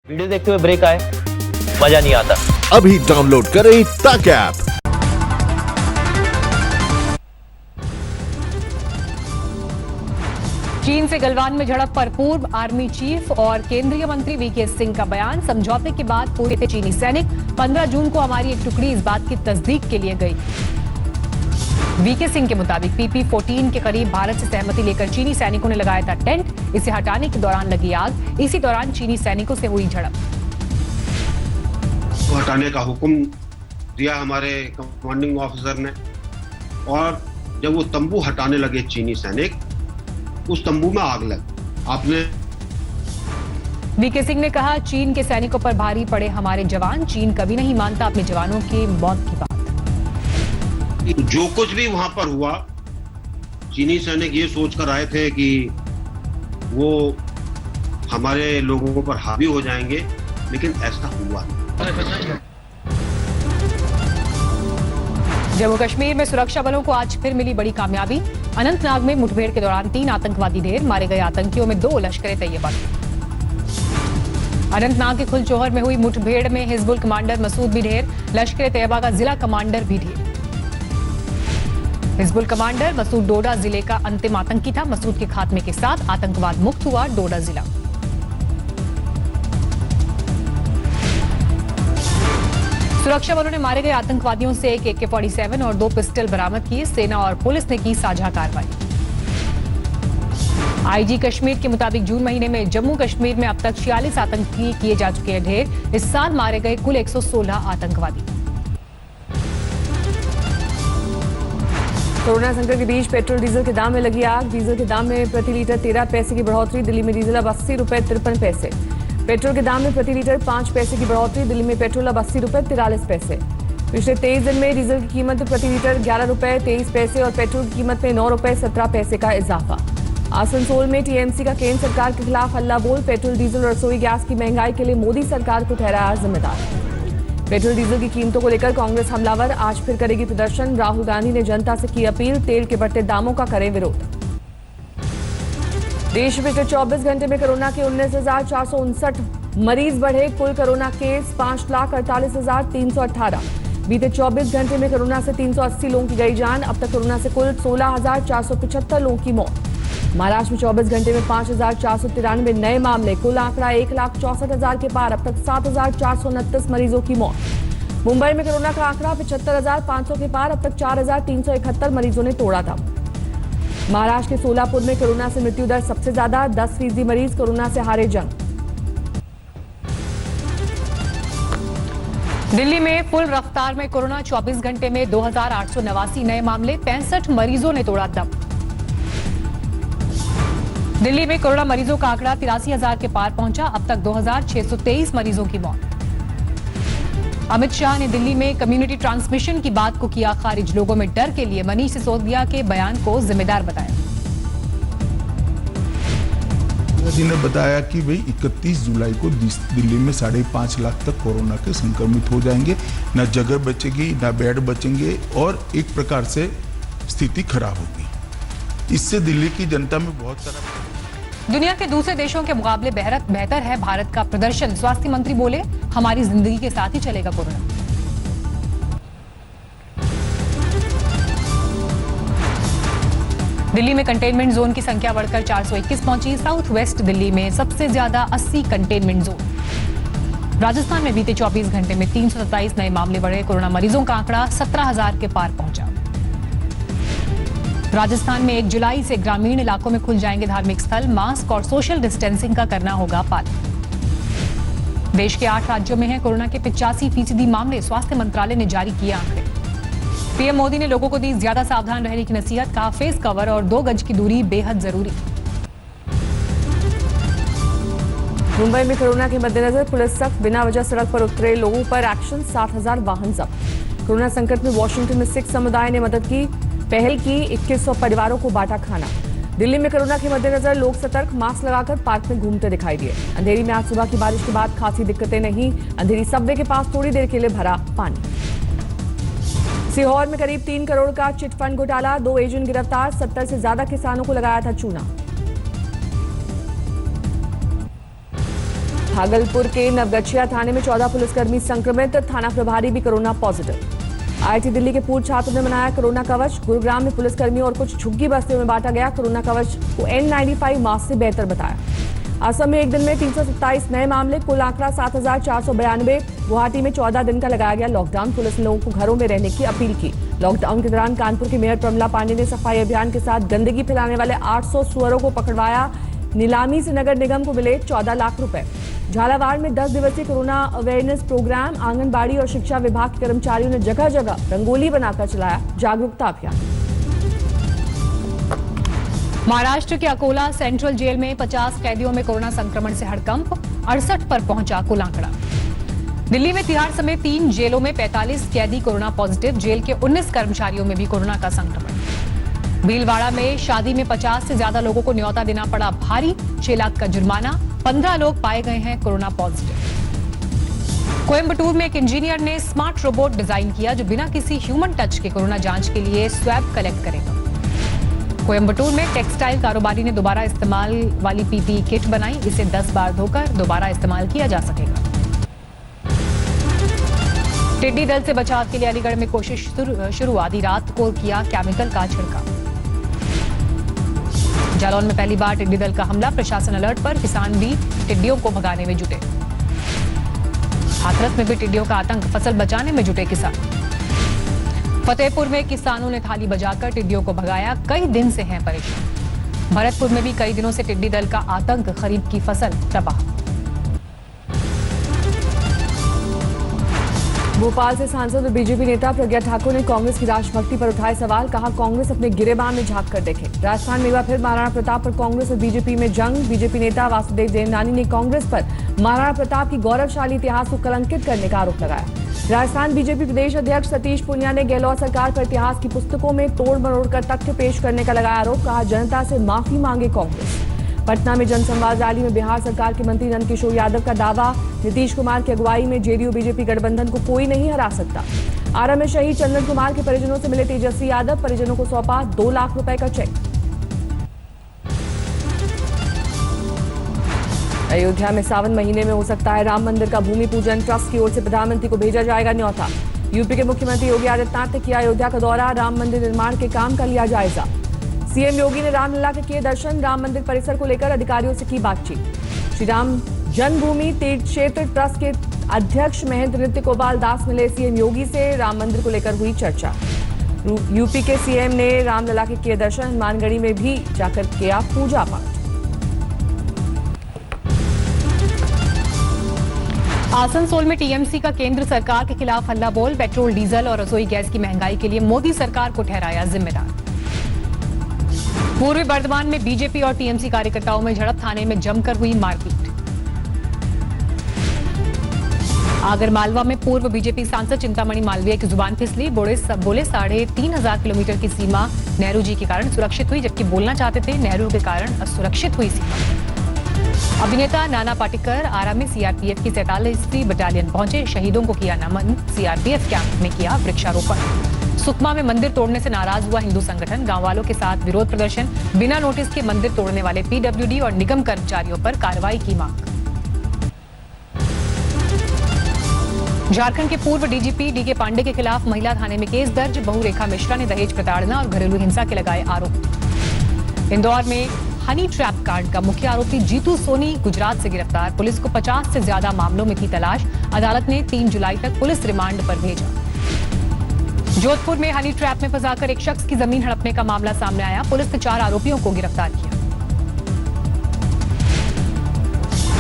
Video देखते हुए break आए, मजा नहीं आता। अभी डाउनलोड करें तक ऐप। चीन से गलवान में झड़प पर पूर्व आर्मी चीफ और केंद्रीय मंत्री वीके सिंह का बयान। समझौते के बाद पूरे थे चीनी सैनिक। 15 जून को हमारी एक टुकड़ी इस बात की तस्दीक के लिए गई। वीके सिंह के मुताबिक PP-14 के करीब भारत से सहमति लेकर चीनी सैनिकों ने लगाया था टेंट। इसे हटाने के दौरान लगी आग। इसी दौरान चीनी सैनिकों से हुई झड़प। हटाने का हुक्म दिया हमारे कमांडिंग ऑफिसर ने, और जब वो तंबू हटाने लगे चीनी सैनिक, उस तंबू में आग लग। आपने वीके सिंह ने कहा, चीन के सैनिकों पर भारी पड़े हमारे जवान। चीन कभी नहीं मानता अपने जवानों की मौत की बात। जो कुछ भी वहां पर हुआ, चीनी सैनिक ये सोचकर आए थे कि वो हमारे लोगों पर हावी हो जाएंगे, लेकिन ऐसा हुआ नहीं। जम्मू कश्मीर में सुरक्षा बलों को आज फिर मिली बड़ी कामयाबी। अनंतनाग में मुठभेड़ के दौरान 3 आतंकवादी ढेर। मारे गए आतंकियों में 2 लश्कर-ए-तैयबा। अनंतनाग के खुलचोहर में हुई मुठभेड़ में हिजबुल कमांडर मसूद भी ढेर। लश्कर-ए-तैयबा का जिला कमांडर भी ढेर। हिजबुल कमांडर मसूद डोडा जिले का अंतिम आतंकी था। मसूद के खात्मे के साथ आतंकवाद मुक्त हुआ डोडा जिला। सुरक्षा बलों ने मारे गए आतंकवादियों से एक AK-47 और 2 पिस्टल बरामद किए। सेना और पुलिस ने की साझा कार्रवाई। IG कश्मीर के मुताबिक जून महीने में जम्मू कश्मीर में अब तक 46 आतंकी किए जा चुके हैं ढेर। इस साल मारे गए कुल 116 आतंकवादी। कोरोना संकट के बीच पेट्रोल डीजल के दाम में लगी आग। डीजल के दाम में प्रति लीटर 13 पैसे की बढ़ोतरी। दिल्ली में डीजल अब 80 रुपए 53 पैसे। पेट्रोल के दाम में प्रति लीटर 5 पैसे की बढ़ोतरी। दिल्ली में पेट्रोल अब 80 रुपए 43 पैसे। पिछले 23 दिन में डीजल की कीमत प्रति लीटर 11 रुपए 23 पैसे और पेट्रोल की कीमत में 9 रुपए 17 पैसे का इजाफा। आसनसोल में TMC का केंद्र सरकार के खिलाफ हल्ला बोल। पेट्रोल डीजल और रसोई गैस की महंगाई के लिए मोदी सरकार को ठहराया जिम्मेदार। पेट्रोल डीजल की कीमतों को लेकर कांग्रेस हमलावर। आज फिर करेगी प्रदर्शन। राहुल गांधी ने जनता से की अपील, तेल के बढ़ते दामों का करें विरोध। देश में पिछले 24 घंटे में कोरोना के 19,459 मरीज बढ़े। कुल कोरोना केस 5,48,318। बीते 24 घंटे में कोरोना से 380 लोगों की गई जान। अब तक कोरोना से कुल 16,475 लोगों की मौत। महाराष्ट्र में 24 घंटे में 5,493 नए मामले। कुल आंकड़ा 1,64,000 के पार। अब तक 7,429 मरीजों की मौत। मुंबई में कोरोना का आंकड़ा 75,500 के पार। अब तक 4,371 मरीजों ने तोड़ा था। महाराष्ट्र के सोलापुर में कोरोना से मृत्यु दर सबसे ज्यादा। 10% मरीज कोरोना से हारे जंग। दिल्ली में फुल रफ्तार में कोरोना। 24 घंटे में 2,889 नए मामले। 65 मरीजों ने तोड़ा दम। दिल्ली में कोरोना मरीजों का आंकड़ा 83,000 के पार पहुंचा। अब तक 2,623 मरीजों की मौत। अमित शाह ने दिल्ली में कम्युनिटी ट्रांसमिशन की बात को किया खारिज। लोगों में डर के लिए मनीष सिसोदिया के बयान को जिम्मेदार बताया। मोदी ने बताया कि भाई 31 जुलाई को दिल्ली में 5.5 लाख तक कोरोना के संक्रमित हो जाएंगे। न जगह बचेगी, न बेड बचेंगे और एक प्रकार से स्थिति खराब होगी। इससे दिल्ली की जनता में बहुत सारा। दुनिया के दूसरे देशों के मुकाबले बेहतर है भारत का प्रदर्शन। स्वास्थ्य मंत्री बोले, हमारी जिंदगी के साथ ही चलेगा कोरोना। दिल्ली में कंटेनमेंट जोन की संख्या बढ़कर 421 पहुंची। साउथ वेस्ट दिल्ली में सबसे ज्यादा 80 कंटेनमेंट जोन। राजस्थान में बीते 24 घंटे में 327 नए मामले बढ़े। कोरोना मरीजों का आंकड़ा 17,000 के पार पहुंचा। राजस्थान में 1 जुलाई से ग्रामीण इलाकों में खुल जाएंगे धार्मिक स्थल। मास्क और सोशल डिस्टेंसिंग का करना होगा पालन। देश के 8 राज्यों में है कोरोना के 85% मामले। स्वास्थ्य मंत्रालय ने जारी किए आंकड़े। पीएम मोदी ने लोगों को दी ज्यादा सावधान रहने की नसीहत। कहा, फेस कवर और 2 गज की दूरी बेहद जरूरी। मुंबई में कोरोना के मद्देनजर पुलिस सख्त। बिना वजह सड़क पर उतरे लोगों पर एक्शन। 7,000 वाहन जब्त। कोरोना संकट में वॉशिंगटन में सिख समुदाय ने मदद की। पहल की। 2100 परिवारों को बांटा खाना। दिल्ली में कोरोना के मद्देनजर लोग सतर्क। मास्क लगाकर पार्क में घूमते दिखाई दिए। अंधेरी में आज सुबह की बारिश के बाद खासी दिक्कतें नहीं। अंधेरी सबवे के पास थोड़ी देर के लिए भरा पानी। सीहोर में करीब 3 करोड़ का चिटफंड घोटाला। 2 एजेंट गिरफ्तार। 70 से ज्यादा किसानों को लगाया था चूना। भागलपुर के नवगछिया थाने में 14 पुलिसकर्मी संक्रमित, थाना प्रभारी भी कोरोना पॉजिटिव। आईआईटी दिल्ली के पूर्व छात्र ने बनाया कोरोना कवच। गुरुग्राम में पुलिसकर्मियों और कुछ झुग्गी बस्तियों में बांटा गया कोरोना कवच को N95 मास्क से बेहतर बताया। असम में एक दिन में 327 नए मामले, कुल आंकड़ा 7,492। गुवाहाटी में 14 दिन का लगाया गया लॉकडाउन, पुलिस ने लोगों को घरों में रहने की अपील की। लॉकडाउन के दौरान कानपुर की मेयर प्रमला पांडे ने सफाई अभियान के साथ गंदगी फैलाने वाले 800 सुअरों को पकड़वाया। नीलामी से नगर निगम को मिले 14 लाख रुपए। झालावाड़ में 10 दिवसीय कोरोना अवेयरनेस प्रोग्राम, आंगनबाड़ी और शिक्षा विभाग के कर्मचारियों ने जगह जगह रंगोली बनाकर चलाया जागरूकता अभियान। महाराष्ट्र के अकोला सेंट्रल जेल में 50 कैदियों में कोरोना संक्रमण से हड़कंप, 68 पर पहुंचा कुल आंकड़ा। दिल्ली में तिहाड़ समेत 3 जेलों में 45 कैदी कोरोना पॉजिटिव, जेल के 19 कर्मचारियों में भी कोरोना का संक्रमण। भीलवाड़ा में शादी में 50 से ज्यादा लोगों को न्योता देना पड़ा भारी, 6 लाख का जुर्माना, 15 लोग पाए गए हैं कोरोना पॉजिटिव। कोयंबटूर में एक इंजीनियर ने स्मार्ट रोबोट डिजाइन किया जो बिना किसी ह्यूमन टच के कोरोना जांच के लिए स्वैब कलेक्ट करेगा। कोयंबटूर में टेक्सटाइल कारोबारी ने दोबारा इस्तेमाल वाली पीपीई किट बनाई, इसे 10 बार धोकर दोबारा इस्तेमाल किया जा सकेगा। टिड्डी दल से बचाव के लिए अलीगढ़ में कोशिश शुरू, आधी रात को किया केमिकल का छिड़काव। जालौन में पहली बार टिड्डी दल का हमला, प्रशासन अलर्ट पर, किसान भी टिड्डियों को भगाने में जुटे। हाथरस में भी टिड्डियों का आतंक, फसल बचाने में जुटे किसान। फतेहपुर में किसानों ने थाली बजाकर टिड्डियों को भगाया, कई दिन से हैं परेशान। भरतपुर में भी कई दिनों से टिड्डी दल का आतंक, खरीफ की फसल तबाह। भोपाल से सांसद और बीजेपी नेता प्रज्ञा ठाकुर ने कांग्रेस की राष्ट्रभक्ति पर उठाए सवाल, कहा कांग्रेस अपने गिरेबान में झांक कर देखे। राजस्थान में एक बार फिर महाराणा प्रताप पर कांग्रेस और बीजेपी में जंग। बीजेपी नेता वासुदेव देवनानी ने कांग्रेस पर महाराणा प्रताप की गौरवशाली इतिहास को कलंकित करने का आरोप लगाया। राजस्थान बीजेपी प्रदेश अध्यक्ष सतीश पूनिया ने गहलोत सरकार पर इतिहास की पुस्तकों में तोड़ मरोड़ कर तथ्य पेश करने का लगाया आरोप, कहा जनता से माफी मांगे कांग्रेस। पटना में जनसंवाद रैली में बिहार सरकार के मंत्री नंदकिशोर यादव का दावा, नीतीश कुमार की अगुवाई में जेडीयू बीजेपी गठबंधन को कोई नहीं हरा सकता। आरा में शहीद चंदन कुमार के परिजनों से मिले तेजस्वी यादव, परिजनों को सौंपा 2 लाख रुपए का चेक। अयोध्या में सावन महीने में हो सकता है राम मंदिर का भूमि पूजन, ट्रस्ट की ओर से प्रधानमंत्री को भेजा जाएगा न्योता। यूपी के मुख्यमंत्री योगी आदित्यनाथ ने किया अयोध्या का दौरा, राम मंदिर निर्माण के काम का लिया जायजा। सीएम योगी ने रामलला के किए दर्शन, राम मंदिर परिसर को लेकर अधिकारियों से की बातचीत। श्री राम जन्मभूमि तीर्थ क्षेत्र ट्रस्ट के अध्यक्ष महेंद्र नृत्य गोपाल दास मिले सीएम योगी से, राम मंदिर को लेकर हुई चर्चा। यूपी के सीएम ने रामलला के किए दर्शन, हनुमानगढ़ी में भी जाकर किया पूजा पाठ। आसनसोल में टीएमसी का केंद्र सरकार के खिलाफ हल्ला बोल, पेट्रोल डीजल और रसोई गैस की महंगाई के लिए मोदी सरकार को ठहराया जिम्मेदार। पूर्वी बर्धमान में बीजेपी और टीएमसी कार्यकर्ताओं में झड़प, थाने में जमकर हुई मारपीट। आगरमालवा में पूर्व बीजेपी सांसद चिंतामणि मालवीय की जुबान फिसली, बोले 3,500 किलोमीटर की सीमा नेहरू जी के कारण सुरक्षित हुई, जबकि बोलना चाहते थे नेहरू के कारण असुरक्षित हुई सीमा। अभिनेता नाना पाटेकर आरा में सीआरपीएफ की 47वीं बटालियन पहुंचे, शहीदों को किया नमन, सीआरपीएफ कैंप में किया वृक्षारोपण। सुकमा में मंदिर तोड़ने से नाराज हुआ हिंदू संगठन, गांव वालों के साथ विरोध प्रदर्शन, बिना नोटिस के मंदिर तोड़ने वाले पीडब्ल्यूडी और निगम कर्मचारियों पर कार्रवाई की मांग। झारखंड के पूर्व डीजीपी डीके पांडे के खिलाफ महिला थाने में केस दर्ज, बहू रेखा मिश्रा ने दहेज प्रताड़ना और घरेलू हिंसा के लगाए आरोप। इंदौर में हनी ट्रैप कांड का मुख्य आरोपी जीतू सोनी गुजरात से गिरफ्तार, पुलिस को 50 से ज्यादा मामलों में थी तलाश, अदालत ने 3 जुलाई तक पुलिस रिमांड पर भेजा। जोधपुर में हनी ट्रैप में फंसाकर एक शख्स की जमीन हड़पने का मामला सामने आया, पुलिस ने 4 आरोपियों को गिरफ्तार किया।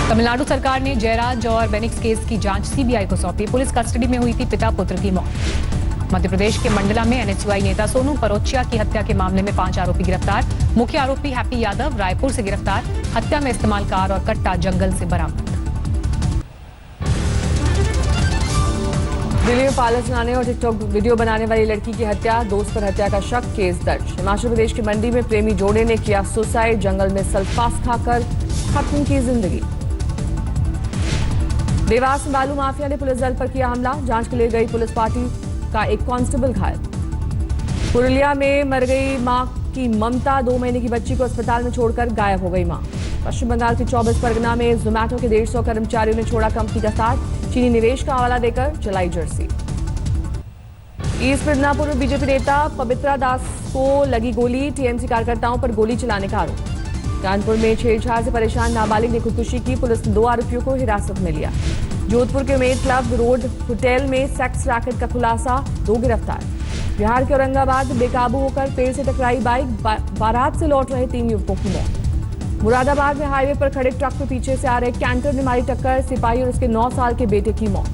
तमिलनाडु सरकार ने जयराज और बेनिक्स केस की जांच सीबीआई को सौंपी, पुलिस कस्टडी में हुई थी पिता पुत्र की मौत। मध्य प्रदेश के मंडला में एनएसयूआई नेता सोनू परोचिया की हत्या के मामले में 5 आरोपी गिरफ्तार, मुख्य आरोपी हैप्पी यादव रायपुर से गिरफ्तार, हत्या में इस्तेमाल कार और कट्टा जंगल से बरामद। दिल्ली में पार्लर चलाने और टिकटॉक वीडियो बनाने वाली लड़की की हत्या, दोस्त पर हत्या का शक, केस दर्ज। हिमाचल प्रदेश की मंडी में प्रेमी जोड़े ने किया सुसाइड, जंगल में सल्फास खाकर खत्म की जिंदगी। देवास में बालू माफिया ने पुलिस दल पर किया हमला, जांच के लिए गई पुलिस पार्टी का एक कांस्टेबल घायल। पुरुलिया में मर गई मां की ममता, 2 महीने की बच्ची को अस्पताल में छोड़कर गायब हो गई मां। पश्चिम बंगाल के 24 परगना में जोमेटो के 150 कर्मचारियों ने छोड़ा कंपनी का साथ, चीनी निवेश का हवाला देकर जलाई जर्सी। ईस्ट मिदनापुर में बीजेपी नेता पवित्रा दास को लगी गोली, टीएमसी कार्यकर्ताओं पर गोली चलाने का आरोप। कानपुर में छेड़छाड़ से परेशान नाबालिग ने खुदकुशी की, पुलिस ने 2 आरोपियों को हिरासत में लिया। जोधपुर के उमेद क्लब रोड होटल में सेक्स रैकेट का खुलासा, 2 गिरफ्तार। बिहार के औरंगाबाद बेकाबू होकर पेड़ से टकराई बाइक, बारात से लौट रहे 3 युवकों की मौत। मुरादाबाद में हाईवे पर खड़े ट्रक के पीछे से आ रहे कैंटर ने मारी टक्कर, सिपाही और उसके 9 साल के बेटे की मौत।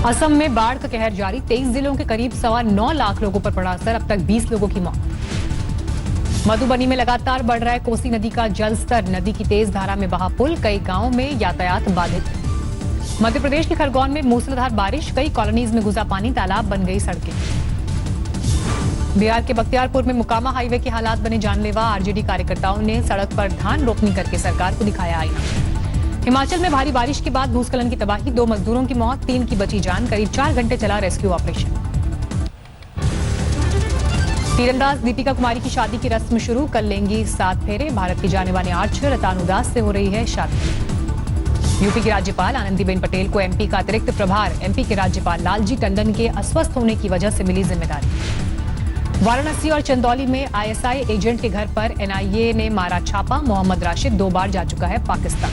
असम में बाढ़ का कहर जारी, 23 जिलों के करीब 9.25 लाख लोगों पर पड़ा असर, अब तक 20 लोगों की मौत। मधुबनी में लगातार बढ़ रहा है कोसी नदी का जलस्तर, नदी की तेज धारा में बहा पुल, कई गांवों में यातायात बाधित। मध्य प्रदेश के खरगोन में मूसलाधार बारिश, कई कॉलोनीज में घुसा पानी, तालाब बन गई सड़कें। बिहार के बख्तियारपुर में मुकामा हाईवे के हालात बने जानलेवा, आरजेडी कार्यकर्ताओं ने सड़क पर धान रोपनी करके सरकार को दिखाया आईना। हिमाचल में भारी बारिश के बाद भूस्खलन की तबाही, 2 मजदूरों की मौत, 3 की बची जान, करीब 4 घंटे चला रेस्क्यू ऑपरेशन। तीरंदाज दीपिका कुमारी की शादी की रस्म शुरू, कल लेंगी 7 फेरे। भारत की जाने माने आर्चर अतानु दास से हो रही है शादी। यूपी की राज्यपाल आनंदीबेन पटेल को एमपी का अतिरिक्त प्रभार, एमपी के राज्यपाल लालजी टंडन के अस्वस्थ होने की वजह से मिली जिम्मेदारी। वाराणसी और चंदौली में आईएसआई एजेंट के घर पर एनआईए ने मारा छापा, मोहम्मद राशिद 2 बार जा चुका है पाकिस्तान।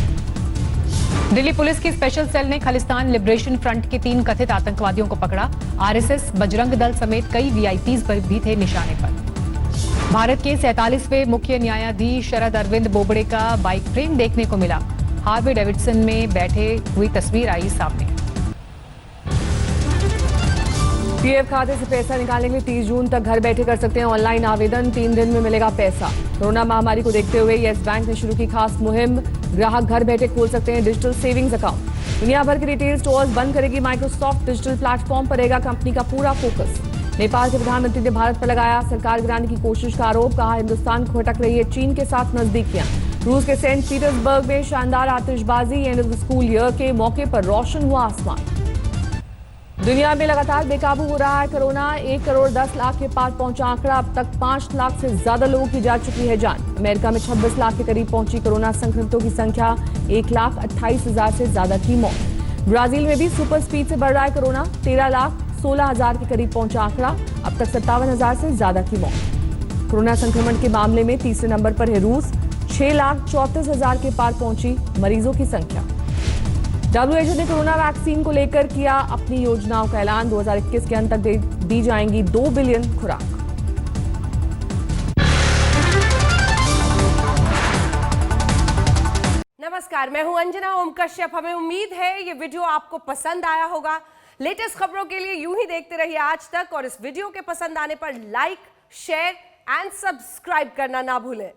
दिल्ली पुलिस की स्पेशल सेल ने खालिस्तान लिबरेशन फ्रंट के 3 कथित आतंकवादियों को पकड़ा, आरएसएस, बजरंग दल समेत कई वीआईपीज पर भी थे निशाने पर। भारत के 47वें मुख्य न्यायाधीश शरद अरविंद बोबड़े का बाइक फ्रेम देखने को मिला, हार्वे डेविडसन में बैठे हुई तस्वीर आई सामने। पीएफ खाते से पैसा निकालने के लिए 30 जून तक घर बैठे कर सकते हैं ऑनलाइन आवेदन, 3 दिन में मिलेगा पैसा। कोरोना महामारी को देखते हुए येस बैंक ने शुरू की खास मुहिम, ग्राहक घर बैठे खोल सकते हैं डिजिटल सेविंग्स अकाउंट। दुनिया भर के रिटेल स्टोर्स बंद करेगी माइक्रोसॉफ्ट, डिजिटल प्लेटफॉर्म पर रहेगा कंपनी का पूरा फोकस। नेपाल के प्रधानमंत्री ने भारत पर लगाया सरकार गिराने की कोशिश का आरोप, कहा हिंदुस्तान को खटक रही है चीन के साथ नजदीकियां। रूस के सेंट पीटर्सबर्ग में शानदार आतिशबाजी, end of the school year के मौके पर रोशन हुआ आसमान। दुनिया में लगातार बेकाबू हो रहा है कोरोना, 1 करोड़ 10 लाख के पार पहुंचा आंकड़ा, अब तक 5 लाख से ज्यादा लोगों की जा चुकी है जान। अमेरिका में 26 लाख के करीब पहुंची कोरोना संक्रमितों की संख्या, 1,28,000 से ज्यादा की मौत। ब्राजील में भी सुपर स्पीड से बढ़ रहा है कोरोना, 13,16,000 के करीब पहुंचा आंकड़ा, अब तक 57,000 से ज्यादा की मौत। कोरोना संक्रमण के मामले में तीसरे नंबर पर है रूस, 6,34,000 के पार पहुंची मरीजों की संख्या। WHO ने कोरोना वैक्सीन को लेकर किया अपनी योजनाओं का ऐलान, 2021 के अंत तक दी जाएंगी 2 बिलियन खुराक। नमस्कार, मैं हूं अंजना ओम कश्यप। हमें उम्मीद है ये वीडियो आपको पसंद आया होगा। लेटेस्ट खबरों के लिए यूं ही देखते रहिए आज तक, और इस वीडियो के पसंद आने पर लाइक, शेयर एंड सब्सक्राइब करना ना भूलें।